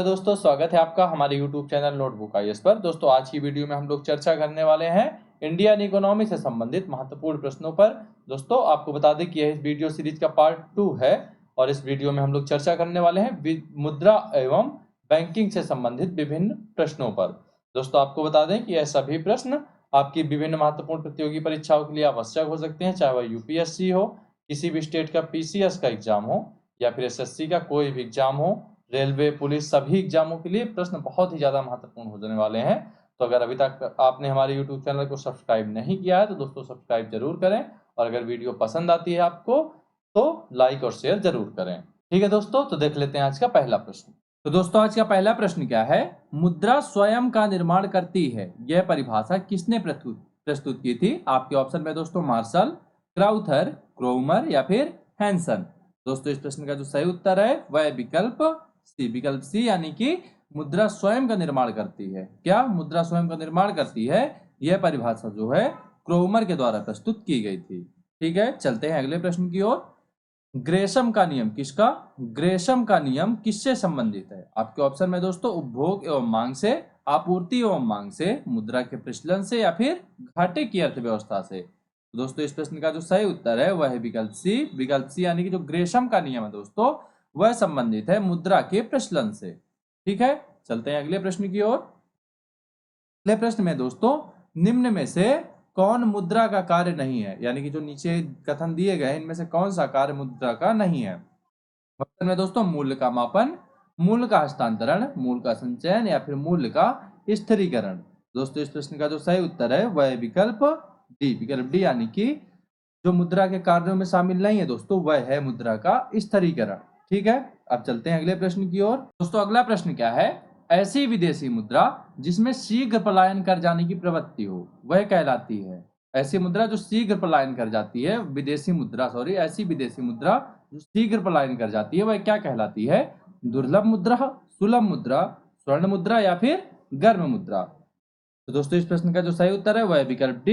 दोस्तों, स्वागत है आपका हमारे YouTube चैनल नोटबुक आईएएस पर। दोस्तों, आज की वीडियो में हम लोग चर्चा करने वाले हैं इंडियन इकोनॉमी से संबंधित महत्वपूर्ण प्रश्नों पर। दोस्तों, आपको बता दें कि यह इस वीडियो सीरीज का पार्ट 2 है और इस वीडियो में हम लोग चर्चा करने वाले हैं मुद्रा एवं बैंकिंग से संबंधित विभिन्न प्रश्नों पर। दोस्तों, आपको बता दें कि यह सभी प्रश्न आपकी विभिन्न महत्वपूर्ण प्रतियोगी परीक्षाओं के लिए आवश्यक हो सकते हैं, चाहे वह यूपीएससी हो, किसी भी स्टेट का पीसीएस का एग्जाम हो या फिर एसएससी का कोई भी एग्जाम हो, रेलवे, पुलिस, सभी एग्जामों के लिए प्रश्न बहुत ही ज्यादा महत्वपूर्ण होने वाले हैं। तो अगर अभी तक आपने हमारे YouTube चैनल को सब्सक्राइब नहीं किया है तो दोस्तों सब्सक्राइब जरूर करें, और अगर वीडियो पसंद आती है आपको तो लाइक और शेयर जरूर करें। ठीक है दोस्तों, तो देख लेते हैं आज का पहला प्रश्न। तो दोस्तों, आज का पहला प्रश्न क्या है? मुद्रा स्वयं का निर्माण करती है, यह परिभाषा किसने प्रस्तुत की थी? आपके ऑप्शन में दोस्तों मार्शल, क्राउथर, क्रोमर या फिर हैंसन। दोस्तों, इस प्रश्न का जो सही उत्तर है वह विकल्प सी यानी कि मुद्रा स्वयं का निर्माण करती है। क्या मुद्रा स्वयं का निर्माण करती है? यह परिभाषा जो है क्रोमर के द्वारा प्रस्तुत की गई थी। ठीक है, चलते हैं अगले प्रश्न की ओर। ग्रेशम का नियम किसका? ग्रेशम का नियम किससे संबंधित है? आपके ऑप्शन में दोस्तों उपभोग एवं मांग से, आपूर्ति एवं मांग से, मुद्रा के प्रचलन से या फिर घाटे की अर्थव्यवस्था से। दोस्तों, इस प्रश्न का जो सही उत्तर है वह है विकल्प सी यानी कि जो ग्रेशम का नियम है दोस्तों वह संबंधित है मुद्रा के प्रचलन से। ठीक है, चलते हैं अगले प्रश्न की ओर। अगले प्रश्न में दोस्तों निम्न में से कौन मुद्रा का कार्य नहीं है? यानी कि जो नीचे कथन दिए गए इनमें से कौन सा कार्य मुद्रा का नहीं है? ऑप्शन में दोस्तों मूल्य का मापन, मूल्य का हस्तांतरण, मूल्य का संचयन या फिर मूल्य का स्थिरीकरण। दोस्तों, इस प्रश्न का जो सही उत्तर है वह है विकल्प डी यानी कि जो मुद्रा के कार्यों में शामिल नहीं है दोस्तों वह है मुद्रा का स्थिरीकरण। ठीक है, अब चलते हैं अगले प्रश्न की ओर। दोस्तों, अगला प्रश्न क्या है? ऐसी विदेशी मुद्रा जिसमें शीघ्र पलायन कर जाने की प्रवृत्ति हो वह कहलाती है। ऐसी मुद्रा जो शीघ्र पलायन कर जाती है, ऐसी विदेशी मुद्रा जो शीघ्र पलायन कर जाती है वह क्या कहलाती है? दुर्लभ मुद्रा, सुलभ मुद्रा, स्वर्ण मुद्रा या फिर गर्म मुद्रा। तो दोस्तों, इस प्रश्न का जो सही उत्तर है वह है विकल्प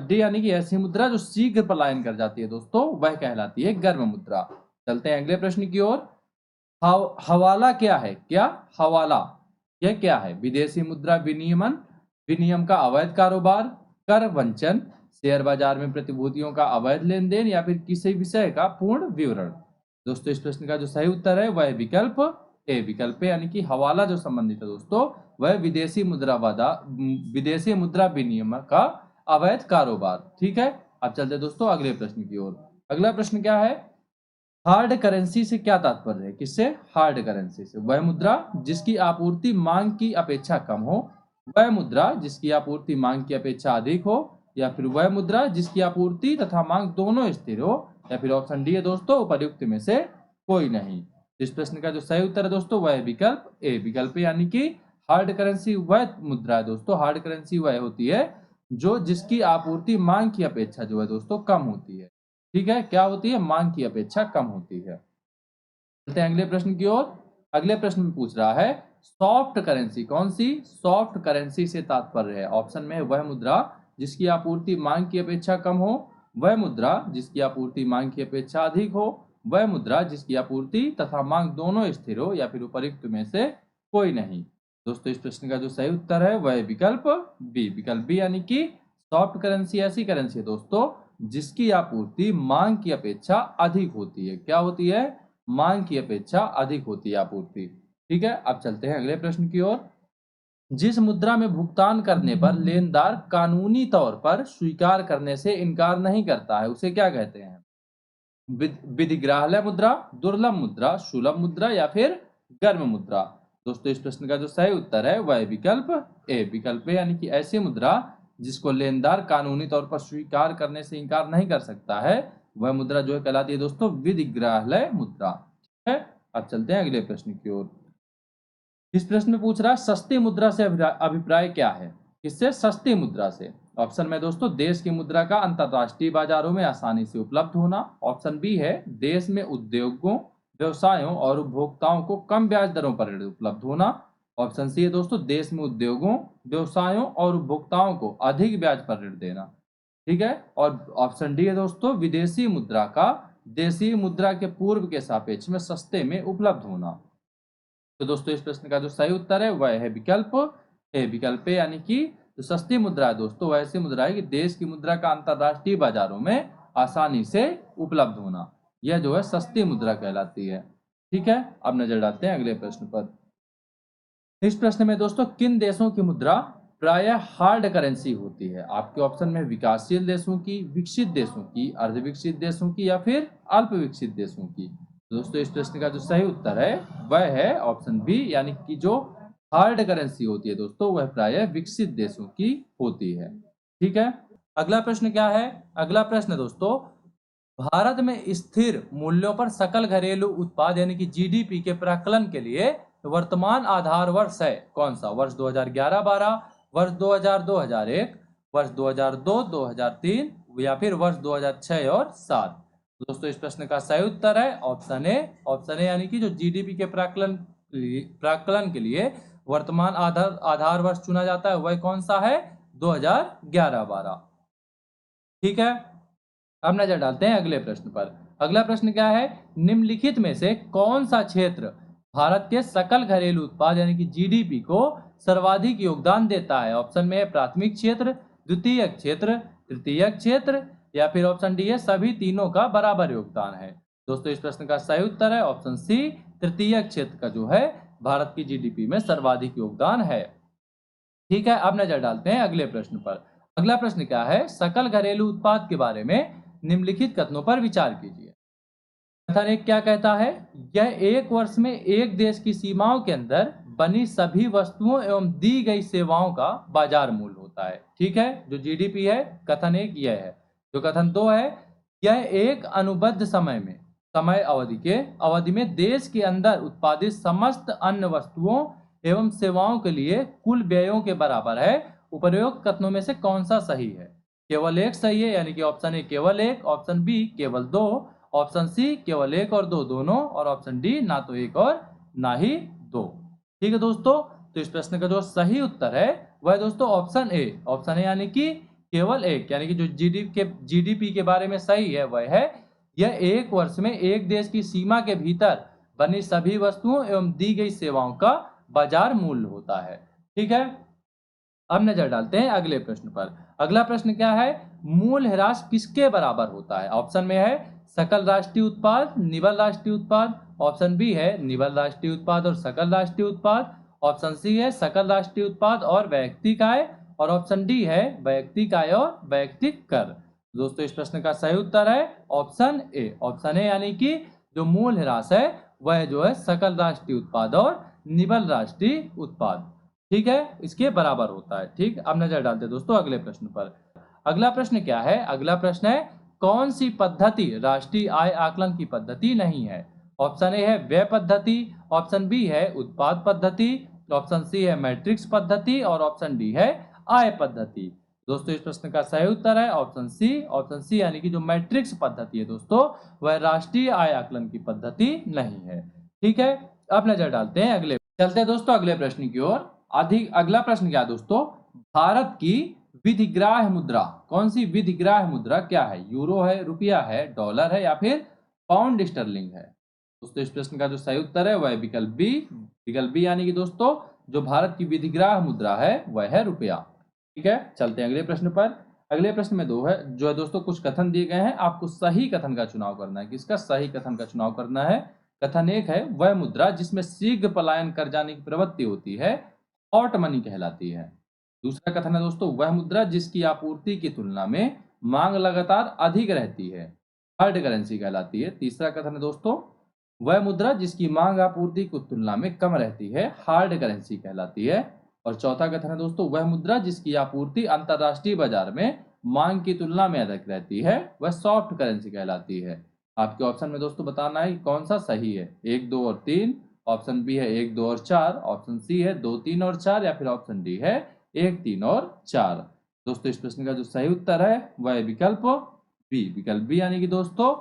डी यानी कि ऐसी मुद्रा जो शीघ्र पलायन कर जाती है दोस्तों वह कहलाती है गर्म मुद्रा। चलते हैं अगले प्रश्न की ओर। हवाला क्या है? क्या हवाला यह क्या है? विदेशी मुद्रा विनियम का अवैध कारोबार, कर वंचन, शेयर बाजार में प्रतिभूतियों का अवैध लेन देन या फिर किसी विषय का पूर्ण विवरण। दोस्तों, इस प्रश्न का जो सही उत्तर है वह विकल्प यानी कि हवाला जो संबंधित है दोस्तों वह विदेशी मुद्रा विनियम का अवैध कारोबार। ठीक है, अब चलते दोस्तों अगले प्रश्न की ओर। अगला प्रश्न क्या है? हार्ड करेंसी से क्या तात्पर्य है? किससे? हार्ड करेंसी से वह मुद्रा जिसकी आपूर्ति मांग की अपेक्षा कम हो, वह मुद्रा जिसकी आपूर्ति मांग की अपेक्षा अधिक हो, या फिर वह मुद्रा जिसकी आपूर्ति तथा मांग दोनों स्थिर हो, या फिर ऑप्शन डी है दोस्तों उपर्युक्त में से कोई नहीं। इस प्रश्न का जो सही उत्तर है दोस्तों वह विकल्प यानी कि हार्ड करेंसी वह मुद्रा है दोस्तों, हार्ड करेंसी वह होती है जो जिसकी आपूर्ति मांग की अपेक्षा जो है दोस्तों कम होती है। ठीक है, क्या होती है? मांग की अपेक्षा कम होती है। चलते हैं अगले प्रश्न की ओर। अगले प्रश्न में पूछ रहा है सॉफ्ट करेंसी कौन सी? सॉफ्ट करेंसी से तात्पर्य है, ऑप्शन में वह मुद्रा जिसकी आपूर्ति मांग की अपेक्षा कम हो, वह मुद्रा जिसकी आपूर्ति मांग की अपेक्षा अधिक हो, वह मुद्रा जिसकी आपूर्ति तथा मांग दोनों स्थिर हो, या फिर उपर्युक्त में से कोई नहीं। दोस्तों, इस प्रश्न का जो सही उत्तर है वह विकल्प बी यानी कि सॉफ्ट करेंसी ऐसी करेंसी है दोस्तों जिसकी आपूर्ति मांग की अपेक्षा अधिक होती है। क्या होती है? मांग की अपेक्षा अधिक होती है आपूर्ति। ठीक है, अब चलते हैं अगले प्रश्न की ओर। जिस मुद्रा में भुगतान करने पर लेनदार कानूनी तौर पर स्वीकार करने से इनकार नहीं करता है उसे क्या कहते हैं? विधिग्राह्य मुद्रा, दुर्लभ मुद्रा, सुलभ मुद्रा या फिर गर्म मुद्रा। दोस्तों, इस प्रश्न का जो सही उत्तर है वह विकल्प यानी कि ऐसी मुद्रा जिसको लेनदार कानूनी तौर पर स्वीकार करने से इनकार नहीं कर सकता है वह मुद्रा जो है कहलाती है दोस्तों विधिग्राह्य मुद्रा। ठीक है, अब चलते हैं अगले प्रश्न की ओर। इस प्रश्न में पूछ रहा है सस्ती मुद्रा से अभिप्राय क्या है? किससे? सस्ती मुद्रा से। ऑप्शन में दोस्तों देश की मुद्रा का अंतरराष्ट्रीय बाजारों में आसानी से उपलब्ध होना, ऑप्शन बी है देश में उद्योगों, व्यवसायों और उपभोक्ताओं को कम ब्याज दरों पर ऋण उपलब्ध होना, ऑप्शन सी है दोस्तों देश में उद्योगों, व्यवसायों और उपभोक्ताओं को अधिक ब्याज पर ऋण देना। ठीक है, और ऑप्शन डी है दोस्तों विदेशी मुद्रा का देशी मुद्रा के पूर्व के सापेक्ष में सस्ते में उपलब्ध होना। तो दोस्तों इस प्रश्न का जो सही उत्तर है वह है विकल्प ए। विकल्प ए यानी कि जो सस्ती मुद्रा है दोस्तों, वह ऐसी मुद्रा है कि देश की मुद्रा का अंतरराष्ट्रीय बाजारों में आसानी से उपलब्ध होना, यह जो है सस्ती मुद्रा कहलाती है। ठीक है, अब नजर डालते हैं अगले प्रश्न पर। इस प्रश्न में दोस्तों किन देशों की मुद्रा प्रायः हार्ड करेंसी होती है? आपके ऑप्शन में विकासशील देशों की, विकसित देशों की, अर्धविकसित देशों की या फिर अल्प विकसित देशों की। दोस्तों इस प्रश्न का जो सही उत्तर है वह है ऑप्शन बी, यानी कि जो हार्ड करेंसी होती है दोस्तों वह प्रायः विकसित देशों की होती है। ठीक है, अगला प्रश्न क्या है? अगला प्रश्न दोस्तों, भारत में स्थिर मूल्यों पर सकल घरेलू उत्पाद यानी कि जीडीपी के प्राकलन के लिए वर्तमान आधार वर्ष है कौन सा? वर्ष 2011-12, वर्ष 2000-2001, वर्ष 2002-2003 या फिर वर्ष 2006 और 7। दोस्तों इस प्रश्न का सही उत्तर है ऑप्शन ए। ऑप्शन ए यानी कि जो जीडीपी के प्राकलन के लिए वर्तमान आधार वर्ष चुना जाता है वह कौन सा है? 2011-12। ठीक है, अब नजर डालते हैं अगले प्रश्न पर। अगला प्रश्न क्या है? निम्नलिखित में से कौन सा क्षेत्र भारत के सकल घरेलू उत्पाद यानी कि जीडीपी को सर्वाधिक योगदान देता है? ऑप्शन में है प्राथमिक क्षेत्र, द्वितीय क्षेत्र, तृतीय क्षेत्र या फिर ऑप्शन डी है सभी तीनों का बराबर योगदान है। दोस्तों इस प्रश्न का सही उत्तर है ऑप्शन सी, तृतीय क्षेत्र का जो है भारत की जीडीपी में सर्वाधिक योगदान है। ठीक है, अब नजर डालते हैं अगले प्रश्न पर। अगला प्रश्न क्या है? सकल घरेलू उत्पाद के बारे में निम्नलिखित कथनों पर विचार कीजिए। कथन एक क्या कहता है? यह एक वर्ष में एक देश की सीमाओं के अंदर बनी सभी वस्तुओं एवं दी गई सेवाओं का बाजार मूल्य होता है। ठीक है, जो जीडीपी है, कथन एक यह है। जो कथन दो है, यह एक अनुबद्ध समय अवधि में देश के अंदर उत्पादित समस्त अन्य वस्तुओं एवं सेवाओं के लिए कुल व्ययों के बराबर है। उपर्युक्त कथनों में से कौन सा सही है? केवल एक सही है, यानी कि ऑप्शन ए केवल एक, ऑप्शन बी केवल दो, ऑप्शन सी केवल एक और दो दोनों, और ऑप्शन डी ना तो एक और ना ही दो। ठीक है दोस्तों, तो इस प्रश्न का जो सही उत्तर है वह दोस्तों ऑप्शन ए। ऑप्शन ए यानी कि केवल एक, यानी कि जो जीडीपी के बारे में सही है वह है यह एक वर्ष में एक देश की सीमा के भीतर बनी सभी वस्तुओं एवं दी गई सेवाओं का बाजार मूल्य होता है। ठीक है, अब नजर डालते हैं अगले प्रश्न पर। अगला प्रश्न क्या है? मूल्य ह्रास किसके बराबर होता है? ऑप्शन में है सकल राष्ट्रीय उत्पाद, निवल राष्ट्रीय उत्पाद, ऑप्शन बी है निवल राष्ट्रीय उत्पाद और सकल राष्ट्रीय उत्पाद, ऑप्शन सी है सकल राष्ट्रीय उत्पाद और वैयक्तिक आय, और ऑप्शन डी है वैयक्तिक आय और वैयक्तिक कर। दोस्तों इस प्रश्न का सही उत्तर है ऑप्शन ए। ऑप्शन ए यानी कि जो मूल्य ह्रास है वह जो है सकल राष्ट्रीय उत्पाद और निवल राष्ट्रीय उत्पाद, ठीक है, इसके बराबर होता है। ठीक, अब नजर डालते हैं दोस्तों अगले प्रश्न पर। अगला प्रश्न क्या है? अगला प्रश्न है कौन सी पद्धति राष्ट्रीय आय आकलन की पद्धति नहीं है? ऑप्शन ए है व्यय पद्धति, ऑप्शन बी है उत्पाद पद्धति, ऑप्शन सी है मैट्रिक्स पद्धति और ऑप्शन डी है आय पद्धति। दोस्तों इस प्रश्न का सही उत्तर है ऑप्शन सी। ऑप्शन सी यानी कि जो मैट्रिक्स पद्धति है दोस्तों वह राष्ट्रीय आय आकलन की पद्धति नहीं है। ठीक है, अब नजर डालते हैं अगले, चलते हैं दोस्तों अगले प्रश्न की ओर। अगला प्रश्न क्या दोस्तों? भारत की विधिग्राह्य मुद्रा, कौन सी विधिग्राह्य मुद्रा क्या है? यूरो है, रुपया है, डॉलर है या फिर पाउंड स्टर्लिंग है? दोस्तों इस प्रश्न का जो सही उत्तर है वह विकल्प बी। विकल्प बी यानी कि दोस्तों जो भारत की विधिग्राह्य मुद्रा है वह है रुपया। ठीक है, चलते हैं अगले प्रश्न पर। अगले प्रश्न में दो है जो है दोस्तों कुछ कथन दिए गए हैं, आपको सही कथन का चुनाव करना है। किसका सही कथन का चुनाव करना है? कथन एक है वह मुद्रा जिसमें शीघ्र पलायन कर जाने की प्रवृत्ति होती है हॉट मनी कहलाती है। दूसरा कथन है दोस्तों वह मुद्रा जिसकी आपूर्ति की तुलना में मांग लगातार अधिक रहती है हार्ड करेंसी कहलाती है। तीसरा कथन है दोस्तों वह मुद्रा जिसकी मांग आपूर्ति की तुलना में कम रहती है हार्ड करेंसी कहलाती है। और चौथा कथन है दोस्तों वह मुद्रा जिसकी आपूर्ति अंतरराष्ट्रीय बाजार में मांग की तुलना में अधिक रहती है वह सॉफ्ट करेंसी कहलाती है। आपके ऑप्शन में दोस्तों बताना है कि कौन सा सही है, 1, 2 और 3, ऑप्शन बी है 1, 2 और 4, ऑप्शन सी है 2, 3 और 4 या फिर ऑप्शन डी है 1, 3 और 4। दोस्तों इस प्रश्न का जो सही उत्तर है वह विकल्प बी। विकल्प बी यानी कि दोस्तों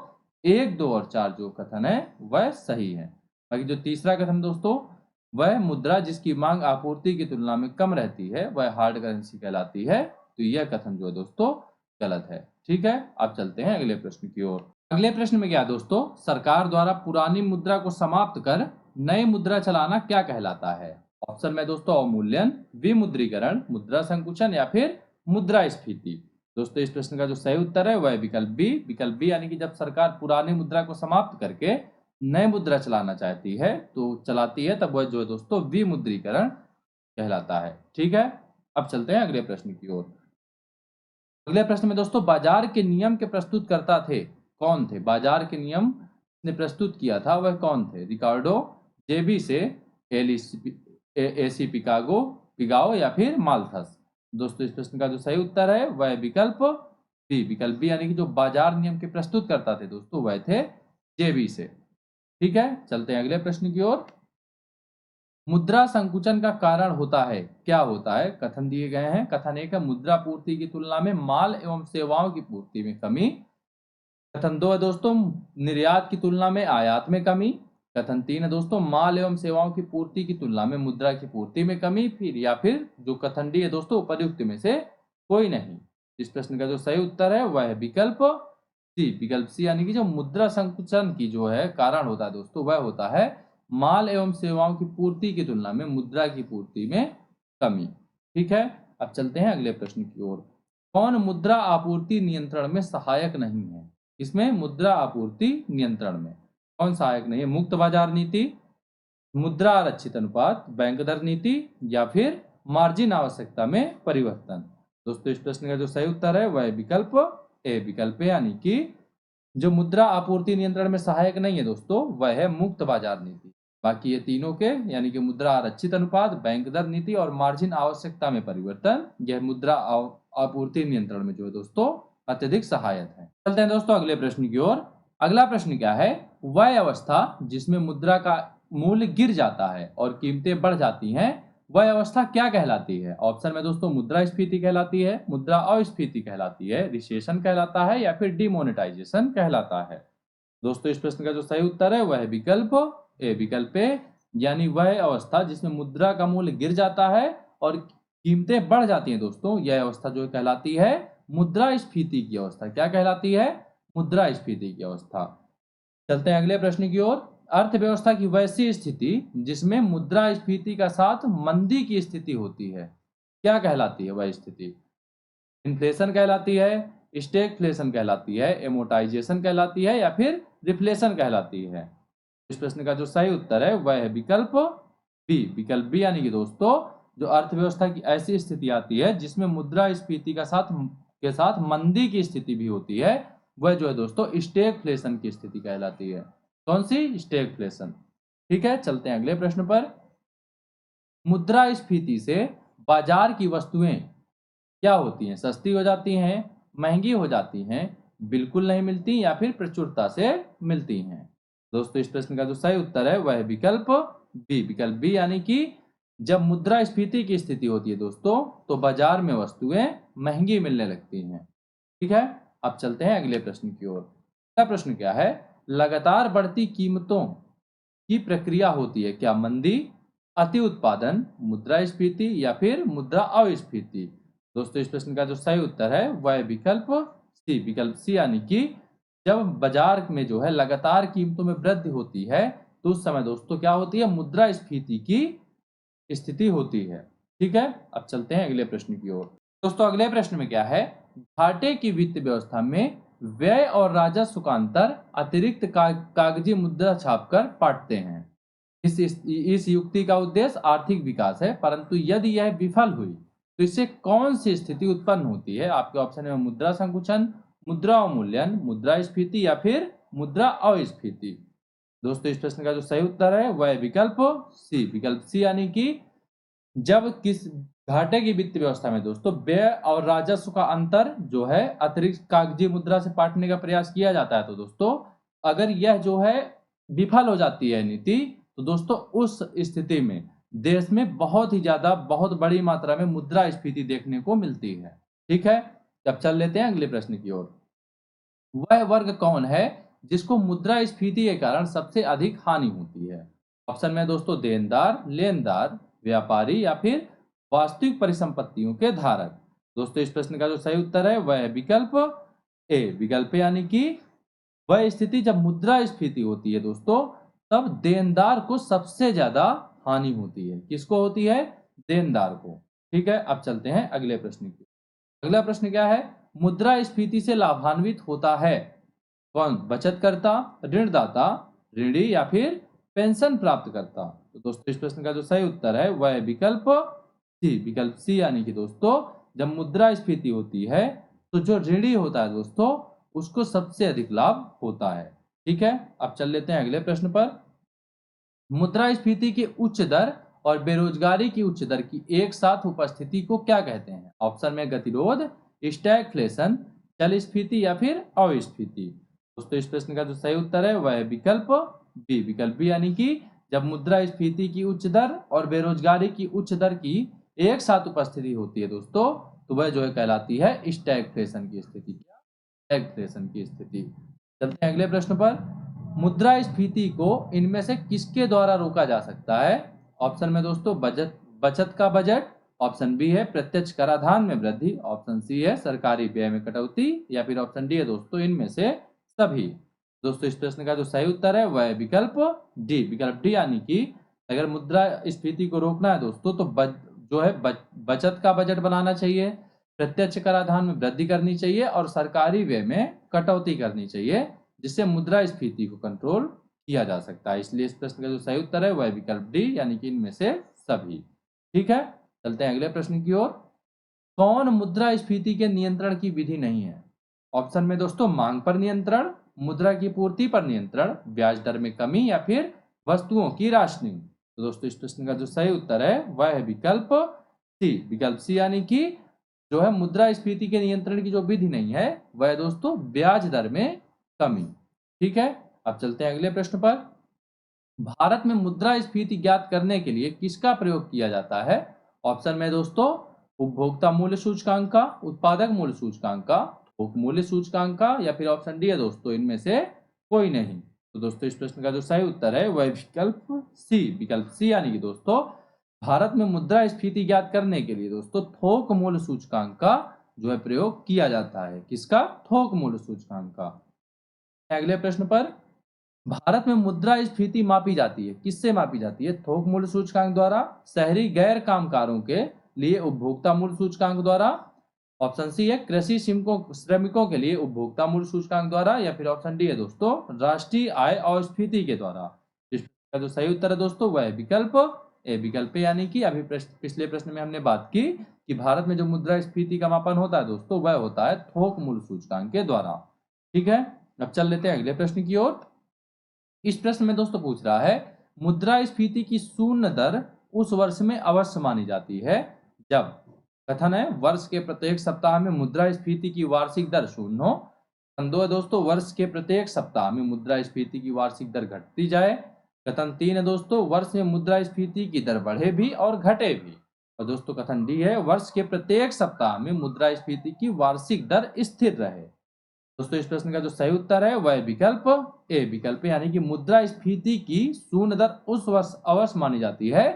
1, 2 और 4 जो कथन है वह सही है। बाकी जो तीसरा कथन दोस्तों वह मुद्रा जिसकी मांग आपूर्ति की तुलना में कम रहती है वह हार्ड करेंसी कहलाती है, तो यह कथन जो है दोस्तों गलत है। ठीक है, अब चलते हैं अगले प्रश्न की ओर। अगले प्रश्न में क्या दोस्तों? सरकार द्वारा पुरानी मुद्रा को समाप्त कर नई मुद्रा चलाना क्या कहलाता है? ऑप्शन में दोस्तों अवमूल्यन, विमुद्रीकरण, मुद्रा संकुचन या फिर मुद्रास्फीति। दोस्तों इस प्रश्न का जो सही उत्तर है वह है विकल्प बी। विकल्प बी यानी कि जब सरकार पुरानी मुद्रा को समाप्त करके नई मुद्रा चलाना चाहती है तो चलाती है, तब वह जो है दोस्तों विमुद्रीकरण कहलाता है। ठीक है, अब चलते हैं अगले प्रश्न की ओर। अगले प्रश्न में दोस्तों बाजार के नियम के प्रस्तुतकर्ता थे, कौन थे? बाजार के नियम ने प्रस्तुत किया था वह कौन थे? रिकार्डो, जेबी से, एसी पिकागो, पिगाओ या फिर माल्थस। दोस्तों इस प्रश्न का जो सही उत्तर है वह विकल्प बी। विकल्प बी यानी कि जो बाजार नियम के प्रस्तुत करता थे दोस्तों वह थे जेबी से। ठीक है, चलते हैं अगले प्रश्न की ओर। मुद्रा संकुचन का कारण होता है, क्या होता है? कथन दिए गए हैं। कथन एक है मुद्रा पूर्ति की तुलना में माल एवं सेवाओं की पूर्ति में कमी। कथन दो है दोस्तों निर्यात की तुलना में आयात में कमी। कथन तीन है दोस्तों माल एवं सेवाओं की पूर्ति की तुलना में मुद्रा की पूर्ति में कमी। फिर जो कथन डी है दोस्तों उपर्युक्त में से कोई नहीं। इस प्रश्न का जो सही उत्तर है वह है विकल्प सी। विकल्प सी यानी कि जो मुद्रा संकुचन की जो है कारण होता है दोस्तों वह होता है माल एवं सेवाओं की पूर्ति की तुलना में मुद्रा की पूर्ति में कमी। ठीक है, अब चलते हैं अगले प्रश्न की ओर। कौन मुद्रा आपूर्ति नियंत्रण में सहायक नहीं है? इसमें मुद्रा आपूर्ति नियंत्रण में कौन सहायक नहीं है? मुक्त बाजार नीति, मुद्रा आरक्षित अनुपात, बैंक दर नीति या फिर मार्जिन आवश्यकता में परिवर्तन। दोस्तों इस प्रश्न का जो सही उत्तर है वह विकल्प ए। विकल्प यानी कि जो मुद्रा आपूर्ति नियंत्रण में सहायक नहीं है दोस्तों वह है मुक्त बाजार नीति। बाकी ये तीनों के यानी कि मुद्रा आरक्षित अनुपात, बैंक दर नीति और मार्जिन आवश्यकता में परिवर्तन, यह मुद्रा आपूर्ति नियंत्रण में जो है दोस्तों अत्यधिक सहायक है। चलते हैं दोस्तों अगले प्रश्न की ओर। अगला प्रश्न क्या है? वह अवस्था जिसमें मुद्रा का मूल्य गिर जाता है और कीमतें बढ़ जाती हैं, वह अवस्था क्या कहलाती है? ऑप्शन में दोस्तों मुद्रास्फीति कहलाती है, मुद्रा अस्फीति कहलाती है, रिसेशन कहलाता है या फिर डिमोनेटाइजेशन कहलाता है। दोस्तों इस प्रश्न का जो सही उत्तर है वह है विकल्प ए। विकल्प ए यानी वह अवस्था जिसमें मुद्रा का मूल्य गिर जाता है और कीमतें बढ़ जाती हैं दोस्तों, यह अवस्था जो कहलाती है मुद्रास्फीति की अवस्था। क्या कहलाती है? मुद्रास्फीति की अवस्था। चलते हैं अगले प्रश्न की ओर। अर्थव्यवस्था की वैसी स्थिति जिसमें मुद्रास्फीति का साथ मंदी की स्थिति होती है, क्या कहलाती है वह स्थिति? इन्फ्लेशन कहलाती है, स्टैगफ्लेशन कहलाती है, एमोर्टाइजेशन कहलाती है या फिर रिफ्लेशन कहलाती है। इस प्रश्न का जो सही उत्तर है वह है विकल्प बी। विकल्प बी यानी कि दोस्तों जो अर्थव्यवस्था की ऐसी स्थिति आती है जिसमें मुद्रास्फीति के साथ मंदी की स्थिति भी होती है, वह जो है दोस्तों स्टैगफ्लेशन की स्थिति कहलाती है। कौन सी? स्टैगफ्लेशन। ठीक है, चलते हैं अगले प्रश्न पर। मुद्रास्फीति से बाजार की वस्तुएं क्या होती हैं? सस्ती हो जाती हैं, महंगी हो जाती हैं, बिल्कुल नहीं मिलती या फिर प्रचुरता से मिलती हैं। दोस्तों इस प्रश्न का जो सही उत्तर है वह है विकल्प बी। विकल्प बी यानी कि जब मुद्रास्फीति की स्थिति होती है दोस्तों तो बाजार में वस्तुएं महंगी मिलने लगती हैं। ठीक है, अब चलते हैं अगले प्रश्न की ओर। अगला प्रश्न क्या है? लगातार बढ़ती कीमतों की प्रक्रिया होती है, क्या मंदी, अति उत्पादन, मुद्रास्फीति या फिर मुद्रा अस्फीति। दोस्तों इस प्रश्न का जो सही उत्तर है वह है विकल्प सी। विकल्प सी यानी कि जब बाजार में जो है लगातार कीमतों में वृद्धि होती है तो उस समय दोस्तों क्या होती है? मुद्रास्फीति की स्थिति होती है। ठीक है, अब चलते हैं अगले प्रश्न की ओर। दोस्तों अगले प्रश्न में क्या है? घाटे की वित्त व्यवस्था में व्यय और राजस्व का अंतर अतिरिक्त कागजी मुद्रा छापकर पाटते हैं। इस युक्ति का उद्देश्य आर्थिक विकास है, परंतु यदि यह विफल हुई तो इससे कौन सी स्थिति उत्पन्न होती है? आपके ऑप्शन में मुद्रा संकुचन, मुद्रा अवमूल्यन, मुद्रास्फीति या फिर मुद्रा अस्फीति। दोस्तों इस प्रश्न का जो सही उत्तर है वह है विकल्प सी। विकल्प सी यानी कि जब किस घाटे की वित्त व्यवस्था में दोस्तों व्यय और राजस्व का अंतर जो है अतिरिक्त कागजी मुद्रा से पाटने का प्रयास किया जाता है, तो दोस्तों अगर यह जो है विफल हो जाती है नीति, तो दोस्तों उस स्थिति में देश में बहुत ही ज्यादा बहुत बड़ी मात्रा में मुद्रास्फीति देखने को मिलती है। ठीक है, अब चल लेते हैं अगले प्रश्न की ओर। वह वर्ग कौन है जिसको मुद्रास्फीति के कारण सबसे अधिक हानि होती है? ऑप्शन में दोस्तों देनदार, लेनदार, व्यापारी या फिर वास्तविक परिसंपत्तियों के धारक। दोस्तों इस प्रश्न का जो सही उत्तर है वह है विकल्प ए। विकल्प यानी कि वह स्थिति जब मुद्रास्फीति होती है दोस्तों तब देनदार को सबसे ज्यादा हानि होती है। किसको होती है? देनदार को। ठीक है, अब चलते हैं अगले प्रश्न की। अगला प्रश्न क्या है? मुद्रास्फीति से लाभान्वित होता है कौन? बचतकर्ता, ऋणदाता, ऋणी या फिर पेंशन प्राप्त करता। तो दोस्तों इस प्रश्न का जो सही उत्तर है वह है विकल्प सी। विकल्प सी यानी कि दोस्तों जब मुद्रास्फीति होती है तो जो ऋणी होता है दोस्तों उसको सबसे अधिक लाभ होता है। ठीक है, अब चल लेते हैं अगले प्रश्न पर। मुद्रास्फीति की उच्च दर और बेरोजगारी की उच्च दर की एक साथ उपस्थिति को क्या कहते हैं? ऑप्शन में गतिरोध, स्टैगफ्लेशन, चलस्फीति या फिर अविस्फीति। दोस्तों इस प्रश्न का जो सही उत्तर है वह है विकल्प बी। विकल्प बी यानी कि जब मुद्रास्फीति की उच्च दर और बेरोजगारी की उच्च दर की एक साथ उपस्थिति होती है दोस्तों तो वह जो है कहलाती है स्टैगफ्लेशन की स्थिति। स्टैगफ्लेशन की स्थिति। चलते हैं अगले प्रश्न पर। मुद्रास्फीति को इनमें से किसके द्वारा रोका जा सकता है? ऑप्शन में दोस्तों बचत का बजट, ऑप्शन बी है प्रत्यक्ष कराधान में वृद्धि, ऑप्शन सी है सरकारी व्यय में कटौती या फिर ऑप्शन डी है दोस्तों इनमें से सभी। दोस्तों इस प्रश्न का जो सही उत्तर है वह है विकल्प डी। विकल्प डी यानी कि अगर मुद्रास्फीति को रोकना है दोस्तों तो जो है बचत का बजट बनाना चाहिए, प्रत्यक्ष कराधान में वृद्धि करनी चाहिए और सरकारी व्यय में कटौती करनी चाहिए, जिससे मुद्रास्फीति को कंट्रोल किया जा सकता है। इसलिए इस प्रश्न का जो सही उत्तर है वह है विकल्प डी यानी कि इनमें से सभी। ठीक है, चलते हैं अगले प्रश्न की ओर। कौन मुद्रास्फीति के नियंत्रण की विधि नहीं है? ऑप्शन में दोस्तों मांग पर नियंत्रण, मुद्रा की पूर्ति पर नियंत्रण, ब्याज दर में कमी या फिर वस्तुओं की राशनिंग। तो दोस्तों इस प्रश्न का जो सही उत्तर है वह है विकल्प सी। विकल्प सी यानी कि जो है मुद्रास्फीति के नियंत्रण की जो विधि नहीं है वह है दोस्तों ब्याज दर में कमी। ठीक है, अब चलते हैं अगले प्रश्न पर। भारत में मुद्रास्फीति ज्ञात करने के लिए किसका प्रयोग किया जाता है? ऑप्शन में दोस्तों उपभोक्ता मूल्य सूचकांक का, उत्पादक मूल्य सूचकांक का, थोक मूल्य सूचकांक का या फिर ऑप्शन डी है दोस्तों इनमें से कोई नहीं। तो दोस्तों इस प्रश्न का जो सही उत्तर है वह विकल्प सी। विकल्प सी यानी कि दोस्तों भारत में मुद्रास्फीति ज्ञात करने के लिए दोस्तों थोक मूल्य सूचकांक का जो है प्रयोग किया जाता है। किसका? थोक मूल्य सूचकांक का। अगले प्रश्न पर। भारत में मुद्रास्फीति मापी जाती है, किससे मापी जाती है? थोक मूल्य सूचकांक द्वारा, शहरी गैर कामगारों के लिए उपभोक्ता मूल्य सूचकांक द्वारा, ऑप्शन सी है कृषि श्रमिकों के लिए उपभोक्ता मूल्य सूचकांक द्वारा या फिर ऑप्शन डी है दोस्तों राष्ट्रीय आय अस्फीति के द्वारा। इसका जो सही उत्तर है दोस्तों वह है विकल्प ए। विकल्प यानी कि अभी पिछले प्रश्न में हमने बात की कि भारत में जो मुद्रास्फीति का मापन होता है दोस्तों वह होता है थोक मूल्य सूचकांक के द्वारा। ठीक है, अब चल लेते हैं अगले प्रश्न की ओर। इस प्रश्न में दोस्तों पूछ रहा है मुद्रास्फीति की शून्य दर उस वर्ष में अवश्य मानी जाती है जब, कथन है वर्ष के प्रत्येक सप्ताह में मुद्रास्फीति की वार्षिक दर शून्य हो। कथन दो है दोस्तों वर्ष के प्रत्येक सप्ताह में मुद्रास्फीति की वार्षिक दर घटती जाए। कथन तीन है दोस्तों वर्ष में मुद्रास्फीति की दर बढ़े भी और घटे भी। और दोस्तों कथन डी है वर्ष के प्रत्येक सप्ताह में मुद्रास्फीति की वार्षिक दर स्थिर रहे। दोस्तों इस प्रश्न का जो सही उत्तर है वह विकल्प ए। विकल्प यानी कि मुद्रास्फीति की शून्य दर उस वर्ष अवश्य मानी जाती है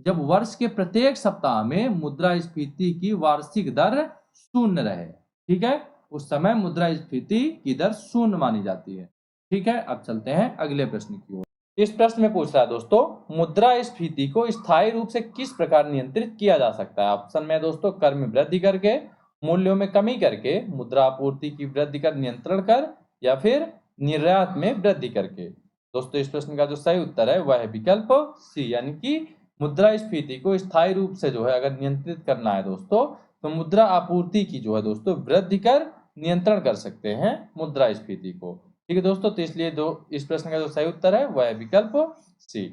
जब वर्ष के प्रत्येक सप्ताह में मुद्रास्फीति की वार्षिक दर शून्य रहे। ठीक है, उस समय मुद्रास्फीति की दर शून्य मानी जाती है। ठीक है, अब चलते हैं अगले प्रश्न की ओर। इस प्रश्न में पूछ रहा है दोस्तों मुद्रास्फीति को स्थायी रूप से किस प्रकार नियंत्रित किया जा सकता है? ऑप्शन में दोस्तों कर में वृद्धि करके, मूल्यों में कमी करके, मुद्रा आपूर्ति की वृद्धि कर नियंत्रण कर या फिर निर्यात में वृद्धि करके। दोस्तों इस प्रश्न का जो सही उत्तर है वह है विकल्प सी यानी कि मुद्रास्फीति को स्थायी रूप से जो है अगर नियंत्रित करना है दोस्तों तो मुद्रा आपूर्ति की जो है दोस्तों वृद्धि कर नियंत्रण कर सकते हैं मुद्रास्फीति को। ठीक है दोस्तों, तो इसलिए इस प्रश्न का जो सही उत्तर है वह है विकल्प सी।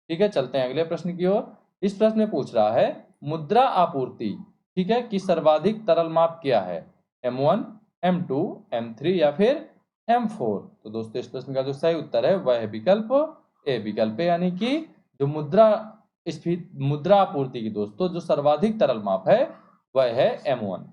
ठीक है, चलते हैं अगले प्रश्न की ओर। इस प्रश्न में पूछ रहा है मुद्रा आपूर्ति ठीक है कि सर्वाधिक तरल माप क्या है? M1, M2, M3 या फिर M4। तो दोस्तों इस प्रश्न का जो सही उत्तर है वह है विकल्प ए। विकल्प यानी कि जो मुद्रा आपूर्ति की दोस्तों जो सर्वाधिक तरल माप है वह है M1।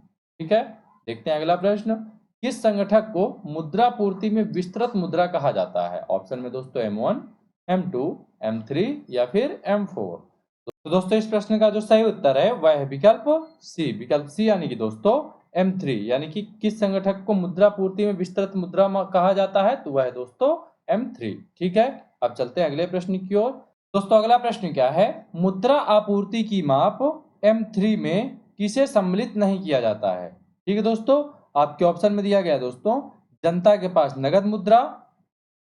ठीक है, देखते हैं अगला प्रश्न। किस संगठक को मुद्रा पूर्ति में विस्तृत मुद्रा कहा जाता है? ऑप्शन में दोस्तों M1, M2, M3 या फिर M4। तो दोस्तों इस प्रश्न का जो सही उत्तर है वह है विकल्प सी। विकल्प सी यानी कि दोस्तों M3 यानी कि किस संगठक को मुद्रा पूर्ति में विस्तृत मुद्रा कहा जाता है? तो वह है दोस्तों M3। ठीक है, अब चलते हैं अगले प्रश्न की ओर। दोस्तों अगला प्रश्न क्या है, मुद्रा आपूर्ति की माप M3 में किसे सम्मिलित नहीं किया जाता है। ठीक है दोस्तों, आपके ऑप्शन में दिया गया दोस्तों, जनता के पास नगद मुद्रा,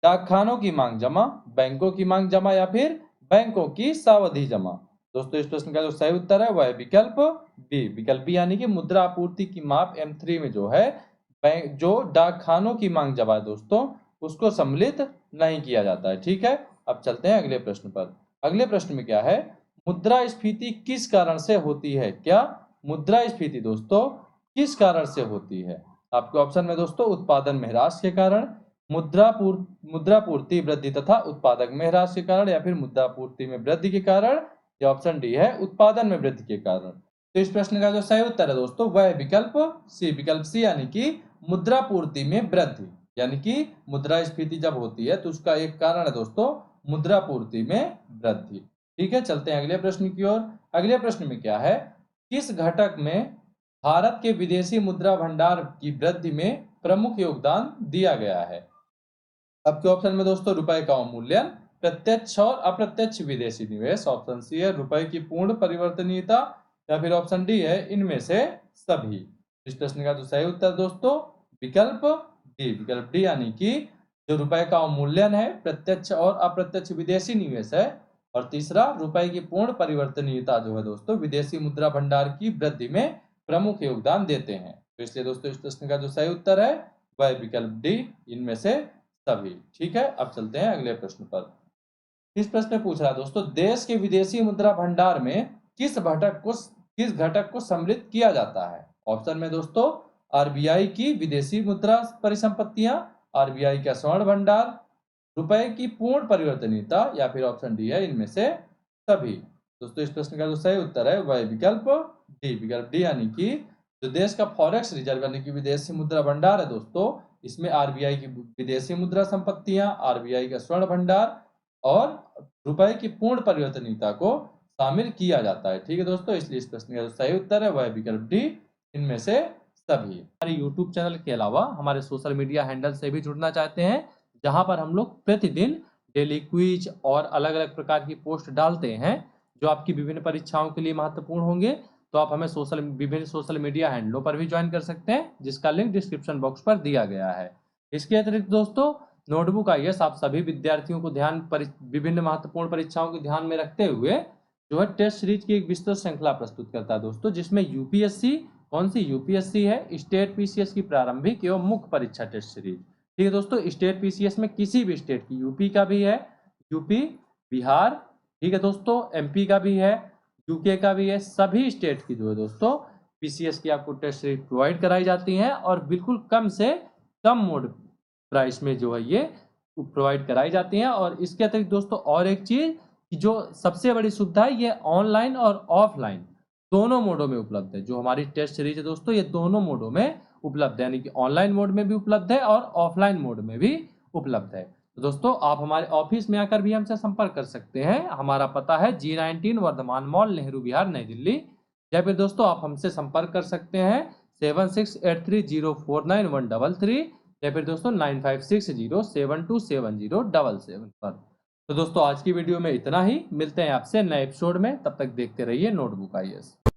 डाकखानों की मांग जमा, बैंकों की मांग जमा या फिर बैंकों की सावधि जमा। दोस्तों इस प्रश्न का जो सही उत्तर है वह है विकल्प बी। विकल्प बी यानी कि मुद्रा आपूर्ति की माप M3 में जो है जो डाकखानों की मांग जमा है दोस्तों, उसको सम्मिलित नहीं किया जाता है। ठीक है, अब चलते हैं अगले प्रश्न पर। अगले प्रश्न में क्या है, मुद्रास्फीति किस कारण से होती है। क्या मुद्रास्फीति दोस्तों किस कारण से होती है। आपके ऑप्शन में दोस्तों, उत्पादन में ह्रास के कारण, मुद्रापूर्ति वृद्धि तथा उत्पादक में ह्रास के कारण, या फिर मुद्रापूर्ति में वृद्धि के कारण, या ऑप्शन डी है उत्पादन में वृद्धि के कारण। तो इस प्रश्न का जो सही उत्तर है दोस्तों वह है विकल्प सी। विकल्प सी यानी कि मुद्रापूर्ति में वृद्धि, यानी कि मुद्रास्फीति जब होती है तो उसका एक कारण है दोस्तों मुद्रापूर्ति में वृद्धि। ठीक है, चलते हैं अगले प्रश्न की ओर। अगले प्रश्न में क्या है, किस घटक में भारत के विदेशी मुद्रा भंडार की वृद्धि में प्रमुख योगदान दिया गया है। आपके ऑप्शन में दोस्तों, रुपए का अवमूल्यन, प्रत्यक्ष और अप्रत्यक्ष विदेशी निवेश, ऑप्शन सी है रुपए की पूर्ण परिवर्तनीयता, या फिर ऑप्शन डी है इनमें से सभी। इस प्रश्न का जो सही उत्तर दोस्तों विकल्प डी। विकल्प डी यानी कि जो रुपए का अवमूल्यन है, प्रत्यक्ष और अप्रत्यक्ष विदेशी निवेश है, और तीसरा रुपए की पूर्ण परिवर्तनीयता जो है दोस्तों विदेशी मुद्रा भंडार की वृद्धि में प्रमुख योगदान देते हैं। तो इसलिए दोस्तों इस प्रश्न का जो सही उत्तर है वह विकल्प डी, इनमें से सभी। ठीक है, अब चलते हैं अगले प्रश्न पर। इस प्रश्न में पूछ रहा है दोस्तों, देश के विदेशी मुद्रा भंडार में किस घटक को सम्मिलित किया जाता है। ऑप्शन में दोस्तों, आरबीआई की विदेशी मुद्रा परिसंपत्तियां, आरबीआई का स्वर्ण भंडार, रुपए की पूर्ण परिवर्तनीयता, या फिर ऑप्शन डी है इनमें से सभी। दोस्तों इस प्रश्न का जो सही उत्तर है वह विकल्प डी। विकल्प डी यानी कि जो देश का फॉरेक्स रिजर्व यानी कि विदेशी मुद्रा भंडार है दोस्तों, इसमें आरबीआई की विदेशी मुद्रा संपत्तियां, आरबीआई का स्वर्ण भंडार और रुपए की पूर्ण परिवर्तनीयता को शामिल किया जाता है। ठीक है दोस्तों, इसलिए इस प्रश्न का जो सही उत्तर है वह विकल्प डी, इनमें से सभी। हमारे यूट्यूब चैनल के अलावा हमारे सोशल मीडिया हैंडल से भी जुड़ना चाहते हैं, जहां पर हम लोग प्रतिदिन डेली क्विज और अलग अलग प्रकार की पोस्ट डालते हैं जो आपकी विभिन्न परीक्षाओं के लिए महत्वपूर्ण होंगे, तो आप हमें विभिन्न सोशल मीडिया हैंडलों पर भी ज्वाइन कर सकते हैं, जिसका लिंक डिस्क्रिप्शन बॉक्स पर दिया गया है। इसके अतिरिक्त दोस्तों, नोटबुक आईएएस आप सभी विद्यार्थियों को विभिन्न महत्वपूर्ण परीक्षाओं को ध्यान में रखते हुए जो है टेस्ट सीरीज की एक विस्तृत श्रृंखला प्रस्तुत करता है दोस्तों, जिसमें यूपीएससी, कौन सी यूपीएससी है, स्टेट पीसीएस की प्रारंभिक एवं मुख्य परीक्षा टेस्ट सीरीज। ठीक है दोस्तों, स्टेट पीसीएस में किसी भी स्टेट की, यूपी का भी है, यूपी, बिहार, ठीक है दोस्तों, एमपी का भी है, यूके का भी है, सभी स्टेट की जो है दोस्तों पीसीएस की आपको टेस्ट सीरीज प्रोवाइड कराई जाती हैं, और बिल्कुल कम से कम मोड प्राइस में जो है ये प्रोवाइड कराई जाती हैं। और इसके अतिरिक्त दोस्तों और एक चीज कि जो सबसे बड़ी सुविधा है, ये ऑनलाइन और ऑफलाइन दोनों मोडों में उपलब्ध है। जो हमारी टेस्ट सीरीज है दोस्तों, ये दोनों मोडों में उपलब्ध है, यानी कि ऑनलाइन मोड में भी उपलब्ध है और ऑफलाइन मोड में भी उपलब्ध है। तो दोस्तों आप हमारे ऑफिस में आकर भी हमसे संपर्क कर सकते हैं। हमारा पता है G19 वर्धमान मॉल, नेहरू विहार, नई दिल्ली। या फिर दोस्तों आप हमसे संपर्क कर सकते हैं 7683049133, या फिर दोस्तों 9560727077 पर। तो दोस्तों आज की वीडियो में इतना ही, मिलते हैं आपसे नए एपिसोड में, तब तक देखते रहिए नोटबुक आईएएस।